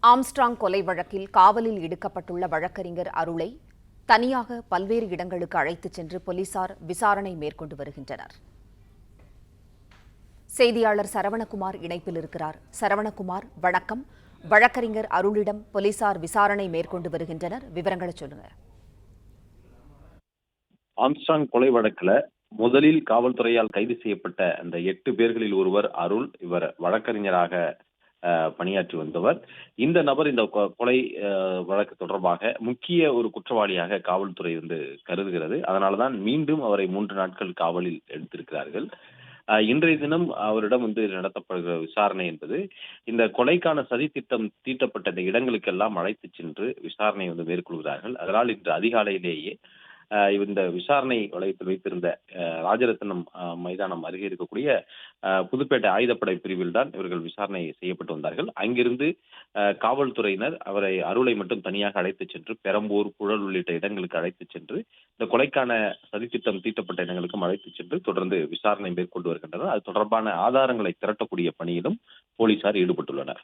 Armstrong கொலை வழக்கில் காவலில் எடுக்கப்பட்டுள்ள வழக்கறிஞர் அருளை தனியாக பல்வேறு இடங்களுக்கு அழைத்துச் சென்று போலீசார் விசாரணை மேற்கொண்டு வருகின்றனர். செய்தியாளர் சரவணகுமார் இணைப்பில் இருக்கிறார். சரவணகுமார், வணக்கம். வழக்கறிஞர் அருளிடம் போலீசார் விசாரணை மேற்கொண்டு வருகின்றனர். விவரங்களை சொல்லுங்க. ஆம்ஸ்ட்ராங் கொலை வழக்குல முதலில் காவல்துறையால் கைது செய்யப்பட்ட அந்த 8 பேர்களில் ஒருவர் அருள். இவர் வழக்கறிஞராக பணியாற்றி வந்தவர். இந்த நபர் இந்த கொலை வழக்கு தொடர்பாக முக்கிய ஒரு குற்றவாளியாக காவல்துறை கருதுகிறது. அதனாலதான் மீண்டும் அவரை 3 நாட்கள் காவலில் எடுத்திருக்கிறார்கள். இன்றைய தினம் அவரிடம் நடத்தப்படுகிற விசாரணை என்பது இந்த கொலைக்கான சதி திட்டம் தீட்டப்பட்ட இந்த இடங்களுக்கெல்லாம் அழைத்து சென்று விசாரணை மேற்கொள்கிறார்கள். அதனால் இன்று அதிகாலையிலேயே இந்த விசாரணை வளையத்தில் வைத்திருந்த ராஜரத்னம் மைதானம் அருகே இருக்கக்கூடிய புதுப்பேட்டை ஆயுதப்படை பிரிவில் தான் இவர்கள் விசாரணை செய்யப்பட்டு வந்தார்கள். அங்கிருந்து காவல்துறையினர் அருளை மட்டும் தனியாக அழைத்து சென்று பெரம்பூர், புழல் உள்ளிட்ட இடங்களுக்கு அழைத்து சென்று இந்த கொலைக்கான சதித்திட்டம் தீட்டப்பட்ட இடங்களுக்கும் அழைத்து சென்று தொடர்ந்து விசாரணை மேற்கொண்டு வருகின்றனர். அது தொடர்பான ஆதாரங்களை திரட்டக்கூடிய பணியிலும் போலீசார் ஈடுபட்டுள்ளனர்.